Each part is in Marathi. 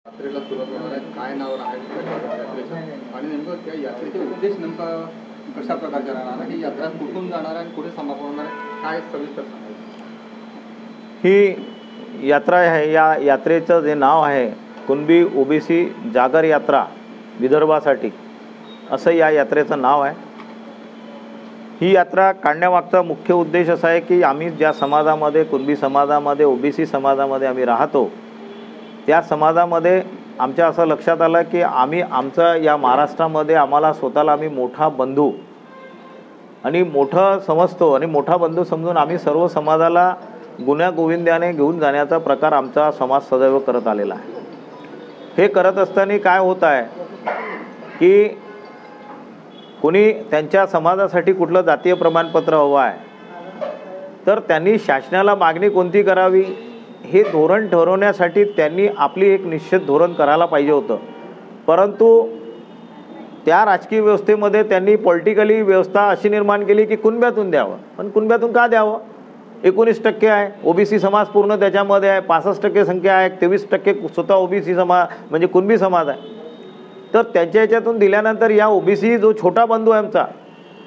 यात्रेला सुरुवात होणार आहे, काय नाव राहणार यात्रेचं आणि नेमकं त्या यात्रेचे उद्देश नेमका कशा प्रकारचे राहणार आहे, ही यात्रा कुठून जाणार आहे, कुठे समापन होणार आहे, काय सविस्तर सांगायचं? ही यात्रा आहे, या यात्रेचं जे नाव आहे कुणबी ओबीसी जागर यात्रा विदर्भासाठी असं या यात्रेचं नाव आहे। ही यात्रा काढण्यामागचा मुख्य उद्देश असा आहे की आम्ही ज्या समाजामध्ये कुणबी समाजामध्ये ओबीसी समाजामध्ये आम्ही राहतो त्या समाजामध्ये आमच्या असं लक्षात आलं की आम्ही आमचं या महाराष्ट्रामध्ये आम्हाला स्वतःला आम्ही मोठा बंधू आणि मोठं समजतो आणि मोठा बंधू समजून आम्ही सर्व समाजाला गुण्यागोविंदाने घेऊन जाण्याचा प्रकार आमचा समाज सदैव करत आलेला आहे। हे करत असताना काय होत आहे की कोणी त्यांच्या समाजासाठी कुठलं जातीय प्रमाणपत्र हवं आहे तर त्यांनी शासनाला मागणी कोणती करावी हे धोरण ठरवण्यासाठी त्यांनी आपली एक निश्चित धोरण करायला पाहिजे होतं, परंतु त्या राजकीय व्यवस्थेमध्ये त्यांनी पॉलिटिकली व्यवस्था अशी निर्माण केली की कुणब्यातून द्यावं। पण कुणब्यातून का द्यावं? 19% आहे ओबीसी समाज, पूर्ण त्याच्यामध्ये आहे 65% संख्या आहे, 23% स्वतः ओबीसी समाज म्हणजे कुणबी समाज आहे। तर त्यांच्या ह्याच्यातून दिल्यानंतर या ओबीसी जो छोटा बंधू आहे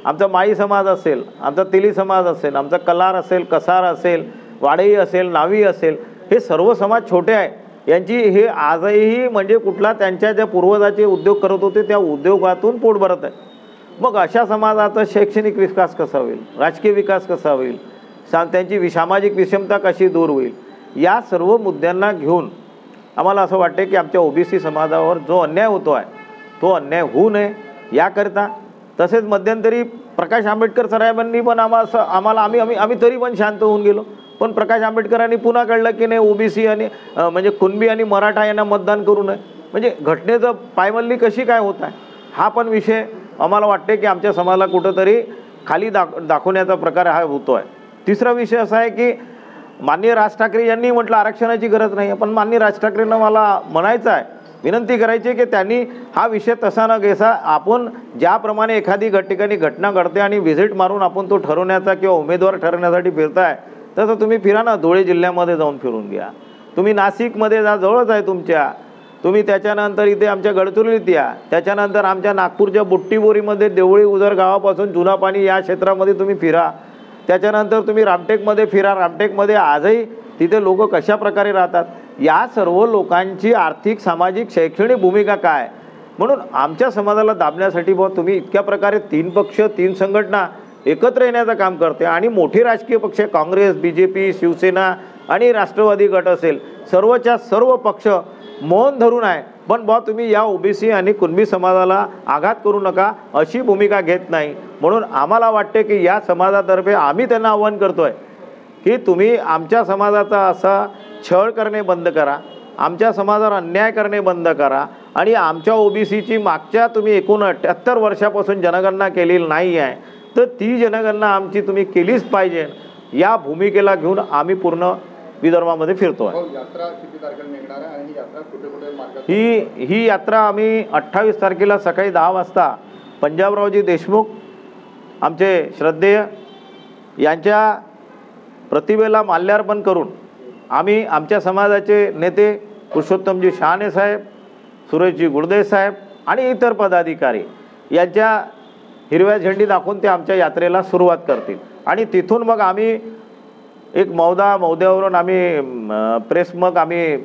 आमचा माळी समाज असेल, आमचा तेली समाज असेल, आमचा कलार असेल, कसार असेल, वाडई असेल, नावी असेल, हे सर्व समाज छोटे आहे। यांची हे आजही म्हणजे कुठला त्यांच्या ज्या पूर्वजाचे उद्योग करत होते त्या उद्योगातून पोट भरत आहे। मग अशा समाजाचा शैक्षणिक विकास कसा होईल, राजकीय विकास कसा होईल, त्यांची सामाजिक विषमता कशी दूर होईल, या सर्व मुद्द्यांना घेऊन आम्हाला असं वाटते की आमच्या ओबीसी समाजावर जो अन्याय होतो आहे तो अन्याय होऊ नये याकरिता। तसेच मध्यंतरी प्रकाश आंबेडकर साहेबांनी पण आम्ही तरी पण शांत होऊन गेलो, पण प्रकाश आंबेडकरांनी पुन्हा कळलं की नाही ओबीसी आणि म्हणजे कुणबी आणि मराठा यांना मतदान करू नये, म्हणजे घटनेचं पायमल्ली कशी काय होत आहे हा पण विषय आम्हाला वाटते की आमच्या समाजाला कुठंतरी खाली दाखवण्याचा प्रकार हा होतो आहे। तिसरा विषय असा आहे की माननीय राज ठाकरे यांनी म्हटलं आरक्षणाची गरज नाही आहे, पण माननीय राज ठाकरेंना मला म्हणायचं आहे, विनंती करायची की त्यांनी हा विषय तसा न घेता आपण ज्याप्रमाणे एखादी ठिकाणी घटना घडते आणि व्हिजिट मारून आपण तो ठरवण्याचा किंवा उमेदवार ठरवण्यासाठी फिरताय तसं तुम्ही फिरा ना, धुळे जिल्ह्यामध्ये जाऊन फिरून घ्या, तुम्ही नाशिकमध्ये जा, जवळच आहे तुमच्या, तुम्ही त्याच्यानंतर इथे आमच्या गडचिरोलीत या, त्याच्यानंतर आमच्या नागपूरच्या बुट्टीबोरीमध्ये देवळी उजर गावापासून जुना पाणी या क्षेत्रामध्ये तुम्ही फिरा, त्याच्यानंतर तुम्ही रामटेकमध्ये फिरा, रामटेकमध्ये आजही तिथे लोक कशा प्रकारे राहतात, या सर्व लोकांची आर्थिक सामाजिक शैक्षणिक भूमिका काय, म्हणून आमच्या समाजाला दाबण्यासाठी बुवा तुम्ही इतक्या प्रकारे 3 पक्ष 3 संघटना एकत्र येण्याचं काम करते आणि मोठे राजकीय पक्ष काँग्रेस, बीजेपी, शिवसेना आणि राष्ट्रवादी गट असेल सर्वच्या सर्व पक्ष मौन धरून आहे, पण बुवा तुम्ही या ओबीसी आणि कुणबी समाजाला आघात करू नका अशी भूमिका घेत नाही। म्हणून आम्हाला वाटते की या समाजातर्फे आम्ही त्यांना आव्हान करतोय की तुम्ही आमच्या समाजाचा असा छळ करणे बंद करा, आमच्या समाजावर अन्याय करणे बंद करा आणि आमच्या ओबीसीची मागच्या तुम्ही 78 वर्षापासून जनगणना केलेली नाही आहे तर ती जनगणना आमची तुम्ही केलीच पाहिजे, या भूमिकेला घेऊन आम्ही पूर्ण विदर्भामध्ये फिरतो आहे। ही यात्रा आम्ही 28 तारखेला सकाळी 10 वाजता पंजाबरावजी देशमुख आमचे श्रद्धेय यांच्या प्रतिमेला माल्यार्पण करून आम्ही आमच्या समाजाचे नेते पुरुषोत्तमजी शहाणे साहेब, सुरेशजी गुडदे साहेब आणि इतर पदाधिकारी यांच्या हिरव्या झेंडी दाखवून ते आमच्या यात्रेला सुरुवात करतील आणि तिथून मग आम्ही एक मौद्यावरून आम्ही प्रेस मग आम्ही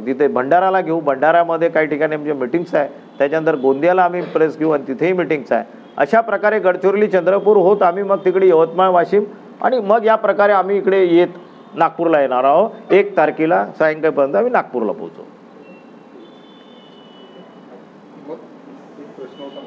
तिथे भंडाराला घेऊ, भंडारामध्ये काही ठिकाणी आमच्या मीटिंग्स आहे, त्याच्यानंतर गोंदियाला आम्ही प्रेस घेऊ आणि तिथेही मीटिंग्स आहे। अशा प्रकारे गडचिरोली चंद्रपूर होत आम्ही मग तिकडे यवतमाळ वाशिम आणि मग या प्रकारे आम्ही इकडे येत नागपूरला येणार आहोत। 1 तारखेला सायंकाळपर्यंत आम्ही नागपूरला पोहोचू।